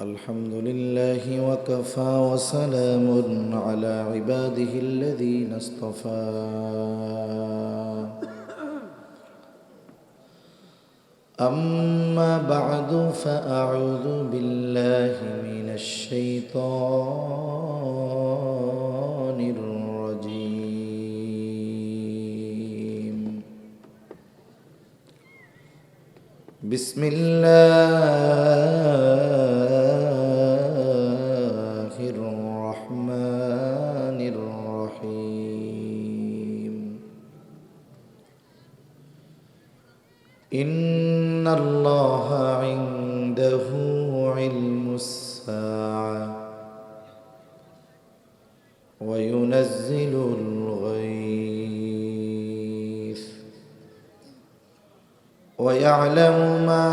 الحمد لله وكفى وسلام على عباده الذين اصطفى. أما بعد فأعوذ بالله من الشيطان الرجيم. بسم الله الرحمن الرحيم. إن الله عنده علم الساعة وينزل الغيث ويعلم ما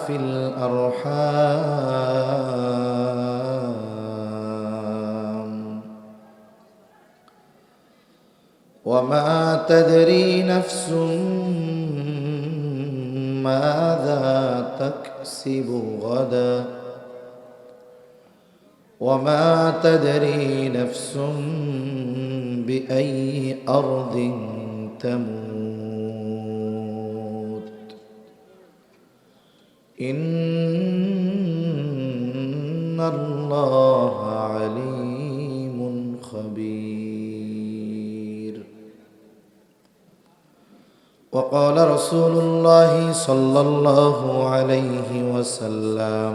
في الأرحام وما تدري نفس ماذا تكسب غدا وما تدري نفس بأي أرض تموت إن الله عليم خبير. وقال رسول الله صلى الله عليه وسلم: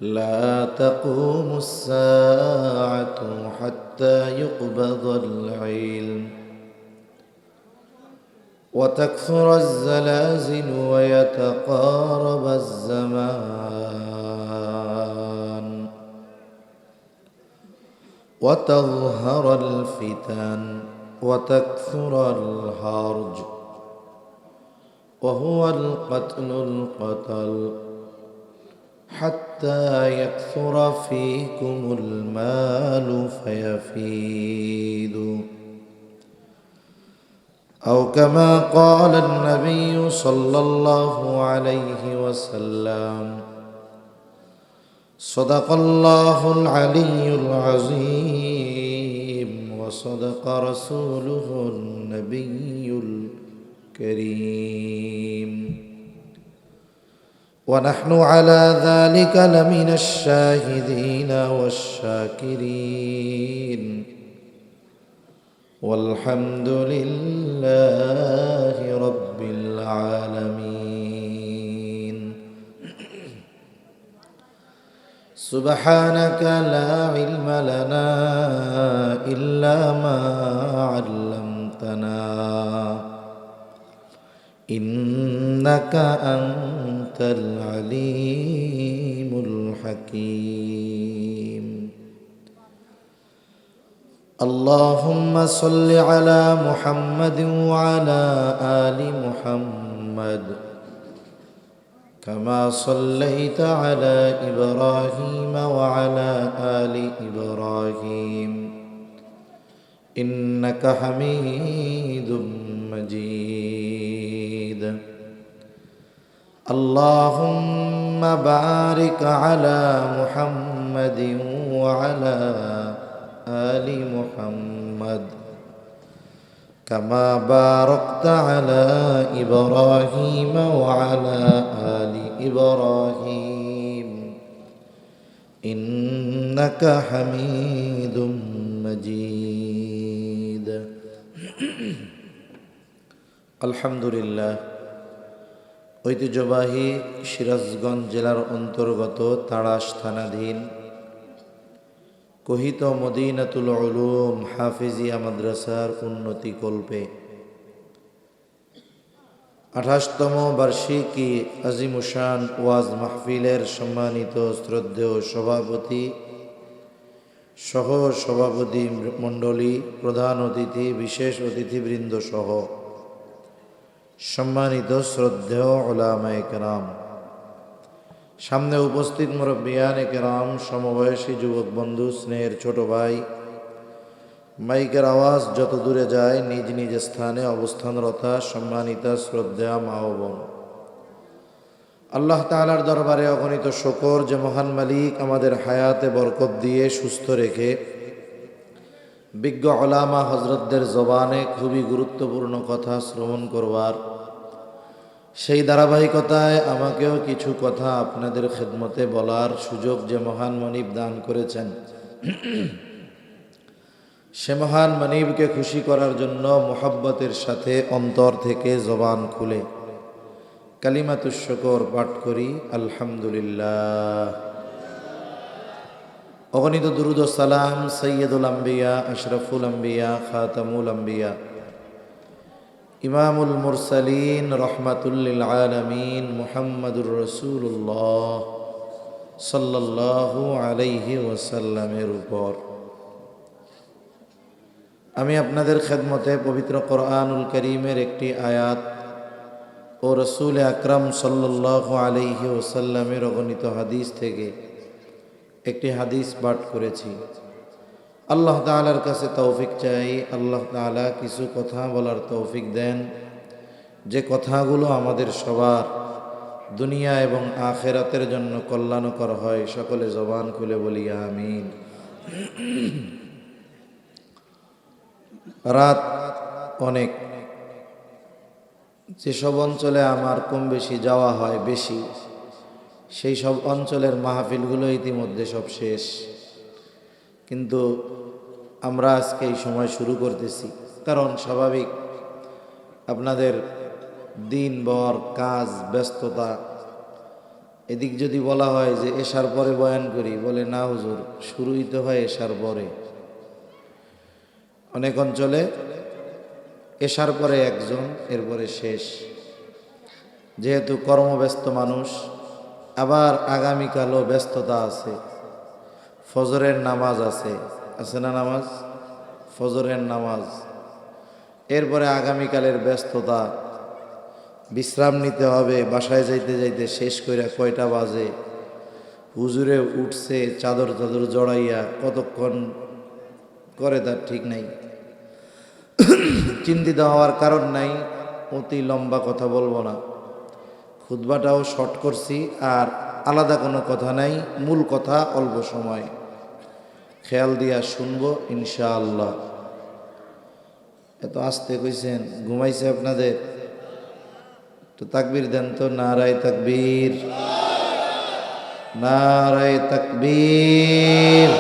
لا تقوم الساعة حتى يقبض العلم وتكثر الزلازل ويتقارب الزمان وتظهر الفتن وتكثر الهرج وهو القتل حتى يكثر فيكم المال فيفيد، أو كما قال النبي صلى الله عليه وسلم: صدق الله العلي العظيم وصدق رسوله النبي الكريم، ونحن على ذلك لمن الشاهدين والشاكرين، والحمد لله رب العالمين. سبحانك لا علم لنا إلا ما علمتنا إنك أنت العليم الحكيم. اللهم صل على محمد وعلى آل محمد كما صليت على إبراهيم وعلى آل إبراهيم إنك حميد مجيد. اللهم بارك على محمد وعلى آل محمد كما باركت على إبراهيم وعلى آل إبراهيم إنك حميد مجيد. الحمد لله। ঐতিহ্যবাহী সিরাজগঞ্জ জেলার অন্তর্গত তাড়াশ থানাধীন কহিত মদিনাতুল উলুম হাফিজিয়া মাদ্রাসার উন্নতি কল্পে 28তম বার্ষিকী আজিমুশান ওয়াজ মাহফিলের সম্মানিত শ্রদ্ধেয় সভাপতি সহ সভাপতি মণ্ডলী, প্রধান অতিথি, বিশেষ অতিথিবৃন্দ সহ সম্মানিত শ্রদ্ধেয় উলামায়ে কেরাম, সামনে উপস্থিত মুরব্বিয়ানে কেরাম, সমবয়সী যুবক বন্ধু, স্নেহের ছোট ভাই, মাইকের আওয়াজ যত দূরে যায় নিজ নিজ স্থানে অবস্থানরতা সম্মানিতা শ্রদ্ধেয়া মা ও বোন, আল্লাহ তাআলার দরবারে অগণিত শুকর যে মহান মালিক আমাদের হায়াতে বরকত দিয়ে সুস্থ রেখে বিজ্ঞ উলামা হযরতদের জবানে খুবই গুরুত্বপূর্ণ কথা শ্রবণ করবার সেই ধারাবাহিকতায় আমাকেও কিছু কথা আপনাদের খেদমতে বলার সুযোগ যে মহান মনিব দান করেছেন, সে মহান মনিবকে খুশি করার জন্য মোহাব্বতের সাথে অন্তর থেকে জবান খুলে কালিমাতুশ শুকর পাঠ করি। আলহামদুলিল্লাহ। অগণিত দুরুদ ও সালাম সৈয়দুল আম্বিয়া, আশরাফুল আম্বিয়া, খাতামুল আম্বিয়া, ইমামুল মুরসালিন, রহমাতুল লিল আলামিন মুহাম্মাদুর রাসূলুল্লাহ সাল্লাল্লাহু আলাইহি ওয়াসাল্লামের উপর। আমি আপনাদের খেদমতে পবিত্র কোরআনুল কারীমের একটি আয়াত ও রাসূল আকরাম সাল্লাল্লাহু আলাইহি ওয়াসাল্লামের অগণিত হাদিস থেকে একটি হাদিস পাঠ করেছি। আল্লাহ তাআলার কাছে তৌফিক চাই, আল্লাহ তাআলা কিছু কথা বলার তৌফিক দেন, যে কথাগুলো আমাদের সবার দুনিয়া এবং আখিরাতের জন্য কল্যাণকর হয়। সকলে জবান খুলে বলি আমিন। রাত অনেক, যেসব অঞ্চলে আমার কম বেশি যাওয়া হয় বেশি, সেই সব অঞ্চলের মাহফিলগুলো ইতিমধ্যে সব শেষ, কিন্তু আমরা আজকে এই সময় শুরু করতেছি। কারণ স্বাভাবিক, আপনাদের দিনভর কাজ ব্যস্ততা, এদিক যদি বলা হয় যে এশার পরে বয়ান করি, বলে না হুজুর, শুরুই তো হয় এশার পরে। অনেক অঞ্চলে এশার পরে একজন, এরপরে শেষ। যেহেতু কর্মব্যস্ত মানুষ, আবার আগামীকালও ব্যস্ততা আছে, ফজরের নামাজ আছে না নামাজ, ফজরের নামাজ, এরপরে আগামীকালের ব্যস্ততা, বিশ্রাম নিতে হবে, বাসায় যাইতে যাইতে শেষ কইরা কয়টা বাজে, হুজুরে উঠছে চাদর চাদর জড়াইয়া কতক্ষণ করে তার ঠিক নাই। চিন্তিত হওয়ার কারণ নাই, অতি লম্বা কথা বলবো না, খুতবাটাও শর্ট করছি, আর আলাদা কোনো কথা নাই, মূল কথা অল্প সময়, খেয়াল দিয়া শুনবো ইনশাআল্লাহ। এত আস্তে কইছেন, ঘুমাইছে আপনাদের? তো তাকবীর দেন তো, নারায়ে তাকবীর, নারায়ে তাকবীর।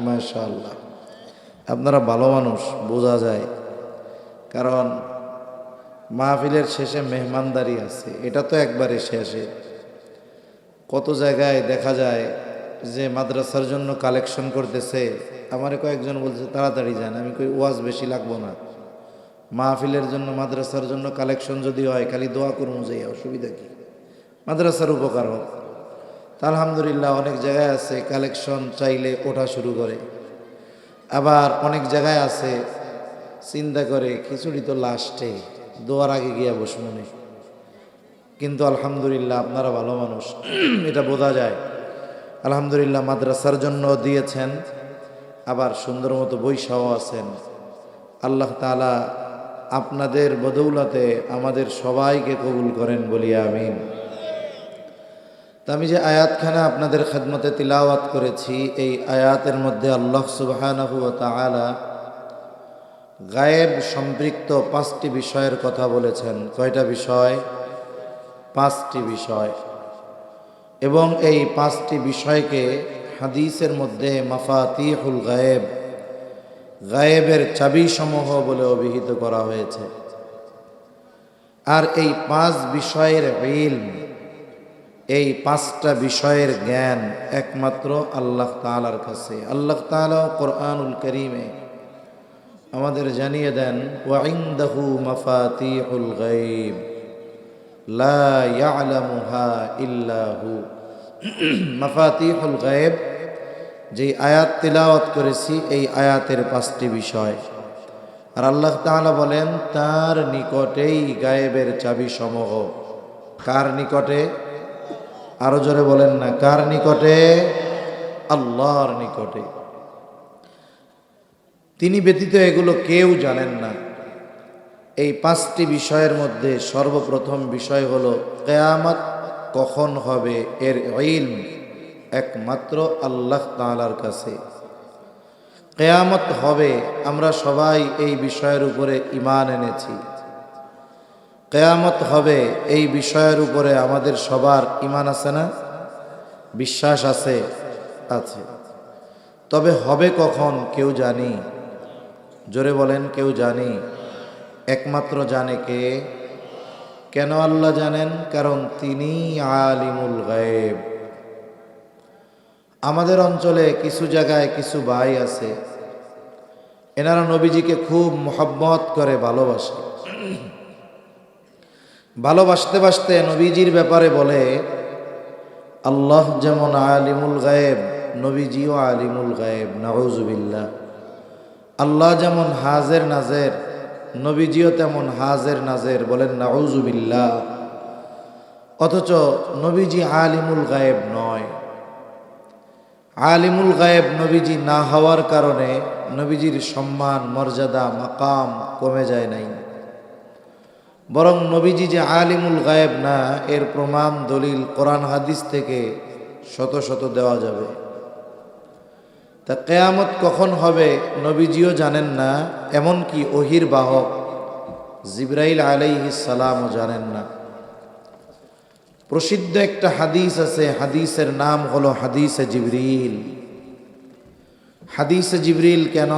মাশাআল্লাহ, আপনারা ভালো মানুষ, বোঝা যায়, কারণ মাহফিলের শেষে মেহমানদারি আছে, এটা তো একবারে শেষে। কত জায়গায় দেখা যায় যে মাদ্রাসার জন্য কালেকশন করতেছে, আমারে কয়েকজন বলছে তাড়াতাড়ি যান, আমি কই ওয়াজ বেশি লাগবো না, মাহফিলের জন্য মাদ্রাসার জন্য কালেকশন যদি হয় খালি দোয়া করবো, যাই অসুবিধা কি, মাদ্রাসার উপকার হোক। তা আলহামদুলিল্লাহ অনেক জায়গায় আছে কালেকশন চাইলে ওঠা শুরু করে, আবার অনেক জায়গায় আছে চিন্তা করে খিচুড়ি তো লাস্টে, দোয়ার আগে গিয়া বসমনে। কিন্তু আলহামদুলিল্লাহ আপনারা ভালো মানুষ, এটা বোঝা যায়। আলহামদুলিল্লাহ মাদ্রাসার জন্য দিয়েছেন, আবার সুন্দর মতো বৈশাও আছেন। আল্লাহ তাআলা আপনাদের বদৌলতে আমাদের সবাইকে কবুল করেন, বলি আমিন। তা আমি যে আয়াতখানা আপনাদের খেদমতে তিলাওয়াত করেছি, এই আয়াতের মধ্যে আল্লাহ সুবহানাহু ওয়া তাআলা গায়েব সম্পৃক্ত 5টি বিষয়ের কথা বলেছেন। কয়টা বিষয়? 5টি বিষয়। এবং এই 5টি বিষয়কে হাদিসের মধ্যে মাফাতিহুল গায়েব, গায়েবের চাবি সমূহ বলে অভিহিত করা হয়েছে। আর এই 5 বিষয়ের ইলম, এই 5টা বিষয়ের জ্ঞান একমাত্র আল্লাহ তাআলার কাছে। আল্লাহ তাআলা কোরআনুল কারীমে আমাদের জানিয়ে দেন, ওয়া ইনদাহু মাফাতিহুল গায়ব লা ইয়ালামুহা ইল্লা হু। মাফাতিহুল গায়ব, যে আয়াত তিলাওয়াত করেছি, এই আয়াতের 5টি বিষয়। আর আল্লাহ তাআলা বলেন তার নিকটেই গায়েবের চাবি সমূহ। কার নিকটে? আরো জোরে বলেন না, কার নিকটে? আল্লাহর নিকটে। তিনি ব্যতীত এগুলো কেউ জানেন না। এই 5টি বিষয়ের মধ্যে সর্বপ্রথম বিষয় হলো কিয়ামত কখন হবে এর ইলম একমাত্র আল্লাহ তাআলার কাছে। কিয়ামত হবে, আমরা সবাই এই বিষয়ের উপরে ঈমান এনেছি। কিয়ামত হবে এই বিষয়ের উপরে আমাদের সবার ঈমান আছে না? বিশ্বাস আছে? আছে। তবে হবে কখন কেউ জানি? জোরে বলেন, কেউ জানি? একমাত্র জানে কে? কেন আল্লাহ জানেন? কারণ তিনি আলিমুল গায়েব। আমাদের অঞ্চলে কিছু জায়গায় কিছু ভাই আছে, এনারা নবীজিকে খুব মোহাব্বত করে, ভালোবাসে। ভালোবাসতে বাসতে নবীজির ব্যাপারে বলে, আল্লাহ যেমন আলিমুল গায়েব, নবীজিও আলিমুল গায়েব। নাউজুবিল্লাহ। আল্লাহ যেমন হাজের নাজের, নবীজিও তেমন হাজের নাজের। বলেন নাউজুবিল্লাহ। অথচ নবীজি আলিমুল গায়েব নয়। আলিমুল গায়েব নবীজি না হওয়ার কারণে নবীজির সম্মান, মর্যাদা, মাকাম কমে যায় নাই, বরং নবীজি যে আলিমুল গায়েব না এর প্রমাণ দলিল কোরআন হাদিস থেকে শত শত দেওয়া যাবে। তা কিয়ামত কখন হবে নবীজিও জানেন না, এমনকি ওহির বাহক জিবরাইল আলাইহিস সালামও জানেন না। প্রসিদ্ধ একটা হাদিস আছে, হাদিসের নাম হলো হাদিসে জিবরিল। হাদিসে জিবরিল কেন?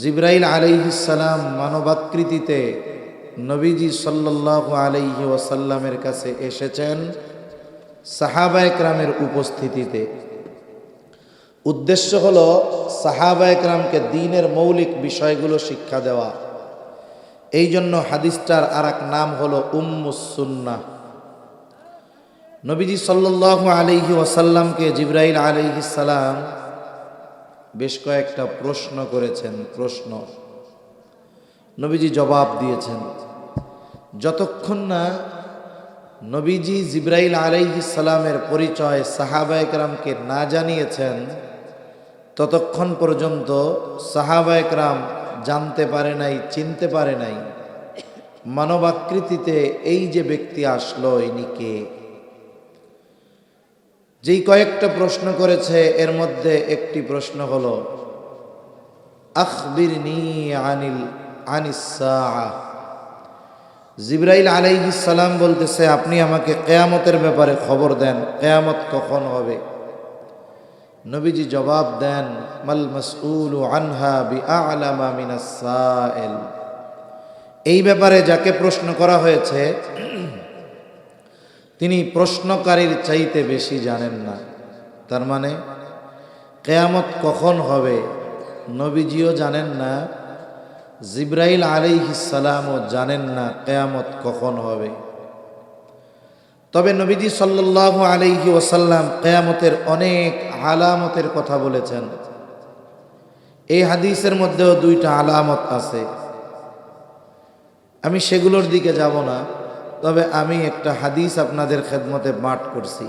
জিবরাইল আলাইহিস সালাম মানবাকৃতিতে নবীজি সাল্লাল্লাহু আলাইহি ওয়াসাল্লামের কাছে এসেছেন সাহাবায়ে কেরামের উপস্থিতিতে। উদ্দেশ্য হলো সাহাবায়ে কেরামকে দ্বীনের মৌলিক বিষয়গুলো শিক্ষা দেওয়া। এই জন্য হাদিসটার আরেক নাম হলো উম্মুস সুন্নাহ। নবীজি সাল্লাল্লাহু আলাইহি ওয়াসাল্লামকে জিবরাইল আলাইহিস সালাম বেশ কয়েকটা প্রশ্ন করেছেন। প্রশ্ন নবীজি জবাব দিয়েছেন। যতক্ষণ না নবীজি জিবরাইল আলাইহিস সালামের পরিচয় সাহাবায়ে কেরামকে না জানিয়েছেন, ততক্ষণ পর্যন্ত সাহাবায়ে কেরাম জানতে পারে নাই, চিনতে পারে নাই মানবাকৃতিতে এই যে ব্যক্তি আসলো ইনি কে। যেই কয়েকটা প্রশ্ন করেছে এর মধ্যে একটি প্রশ্ন হলো আখবিরনি আনিস সাআহ। জিবরাইল আলাইহিস সালাম বলতেছে, আপনি আমাকে কিয়ামতের ব্যাপারে খবর দেন, কিয়ামত কখন হবে। নবীজি জবাব দেন, মাল মাসউলু আনহা বিআলামা মিনাস সাইল। এই ব্যাপারে যাকে প্রশ্ন করা হয়েছে তিনি প্রশ্নকারীর চাইতে বেশি জানেন না। তার মানে কিয়ামত কখন হবে নবীজিও জানেন না, জিবরাইল আলাইহিস সালামও জানেন না কিয়ামত কখন হবে। তবে নবীজি সাল্লাল্লাহু আলাইহি ওয়াসাল্লাম কিয়ামতের অনেক আলামতের কথা বলেছেন। এই হাদিসের মধ্যেও দুইটা আলামত আছে, আমি সেগুলোর দিকে যাব না। তবে আমি একটা হাদিস আপনাদের খেদমতে পাঠ করছি,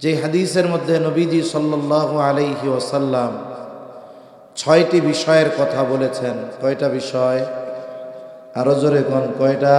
যে হাদিসের মধ্যে নবীজি সাল্লাল্লাহু আলাইহি ওয়াসাল্লাম 6টি বিষয়ের কথা বলেছেন। কয়টা বিষয়? আরো জোরে কোন? কয়টা?